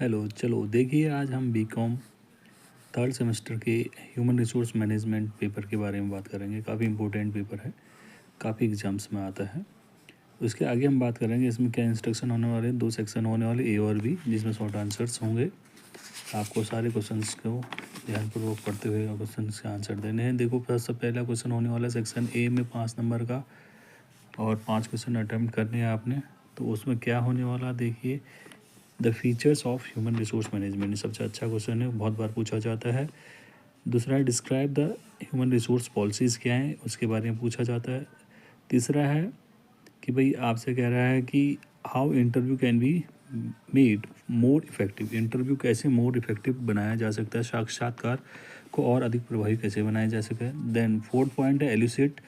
Hello, चलो देखिए आज हम बीकॉम थर्ड सेमेस्टर के ह्यूमन रिसोर्स मैनेजमेंट पेपर के बारे में बात करेंगे। काफ़ी इम्पोर्टेंट पेपर है, काफ़ी एग्जाम्स में आता है। उसके आगे हम बात करेंगे इसमें क्या इंस्ट्रक्शन होने वाले हैं। 2 सेक्शन होने वाले, ए और बी, जिसमें शॉर्ट आंसर्स होंगे। आपको सारे क्वेश्चंस को ध्यानपूर्वक पढ़ते हुए क्वेश्चन के आंसर देने हैं। देखो सबसे पहला क्वेश्चन होने वाला है सेक्शन ए में 5 नंबर का, और 5 क्वेश्चन अटैम्प्ट करने हैं आपने। तो उसमें क्या होने वाला देखिए, the features of human resource management सबसे अच्छा क्वेश्चन है, बहुत बार पूछा जाता है। दूसरा है describe the human resource policies क्या हैं, उसके बारे में पूछा जाता है। तीसरा है कि भाई आपसे कह रहा है कि how interview can be made more effective, interview कैसे मोर इफेक्टिव बनाया जा सकता है, साक्षात्कार को और अधिक प्रभावी कैसे बनाया जा सकता है। देन फोर्थ पॉइंट है elucidate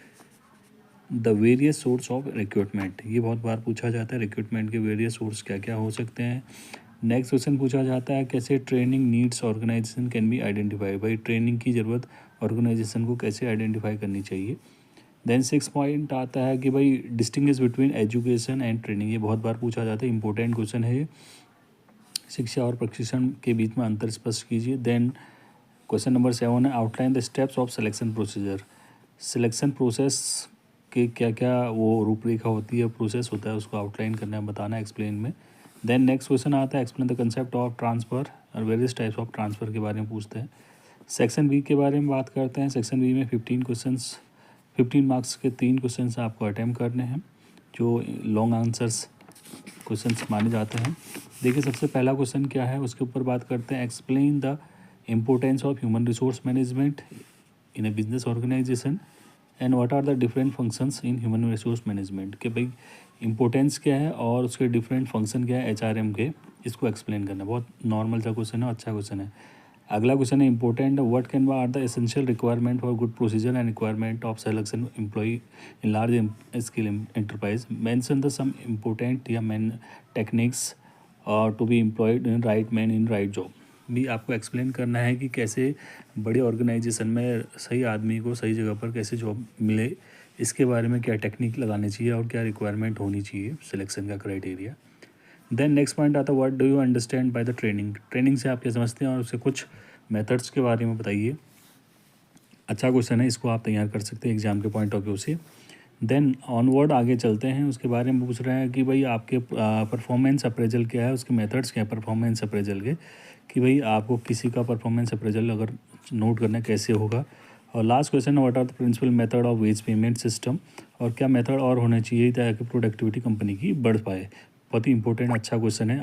the various source of recruitment, ये बहुत बार पूछा जाता है, रिक्रूटमेंट के वेरियस सोर्स क्या क्या हो सकते हैं। नेक्स्ट क्वेश्चन पूछा जाता है कैसे training needs organisation can be identify, भाई ट्रेनिंग की ज़रूरत ऑर्गेनाइजेशन को कैसे आइडेंटिफाई करनी चाहिए। देन 6 पॉइंट आता है कि भाई distinguish between education and training, ये बहुत बार पूछा जाता है, इंपॉर्टेंट क्वेश्चन है ये। शिक्षा और प्रशिक्षण के बीच में अंतर स्पष्ट कीजिए। देन क्वेश्चन नंबर 7 है outline the steps of selection procedure, selection process के क्या क्या वो रूपरेखा होती है, प्रोसेस होता है, उसको आउटलाइन करना है, बताना है एक्सप्लेन में। देन नेक्स्ट क्वेश्चन आता है explain the concept of transfer और वेरियस टाइप्स ऑफ ट्रांसफ़र के बारे में पूछते हैं। सेक्शन बी के बारे में बात करते हैं। सेक्शन बी में 15 मार्क्स के 3 क्वेश्चन आपको अटैम्प्ट करने हैं, जो लॉन्ग आंसर्स क्वेश्चंस माने जाते हैं। देखिए सबसे पहला क्वेश्चन क्या है, उसके ऊपर बात करते हैं explain the importance of human resource management in a business organisation and what are the different functions in human resource management, कि भाई इंपॉर्टेंस क्या है और उसके डिफरेंट फंक्शन क्या है एचआरएम के, इसको एक्सप्लेन करना। बहुत नॉर्मल सा क्वेश्चन है, अच्छा क्वेश्चन है। अगला क्वेश्चन है important, what can are the essential requirement for good procedure and requirement of selection employee in large scale enterprise, mention the some important या main techniques to be employed in right man in right job, भी आपको explain करना है कि कैसे बड़े organisation में सही आदमी को सही जगह पर कैसे जॉब मिले, इसके बारे में क्या टेक्निक लगानी चाहिए और क्या रिक्वायरमेंट होनी चाहिए, सिलेक्शन का क्राइटेरिया। देन नेक्स्ट पॉइंट आता है what do you understand by the training, training से आप क्या समझते हैं और उससे कुछ मेथड्स के बारे में बताइए। अच्छा क्वेश्चन है, इसको आप तैयार कर सकते हैं एग्जाम के पॉइंट ऑफ व्यू से। देन ऑनवर्ड आगे चलते हैं, उसके बारे में पूछ रहे हैं कि भाई आपके परफॉर्मेंस अप्रेजल क्या है, उसके मेथड्स क्या है परफॉर्मेंस अप्रेजल के, कि भाई आपको किसी का परफॉर्मेंस अप्रेजल अगर नोट करना कैसे होगा। और last question what are the principal method of wage payment system, और क्या मेथड और होने चाहिए ताकि प्रोडक्टिविटी कंपनी की बढ़ पाए। बहुत ही इंपॉर्टेंट अच्छा क्वेश्चन है।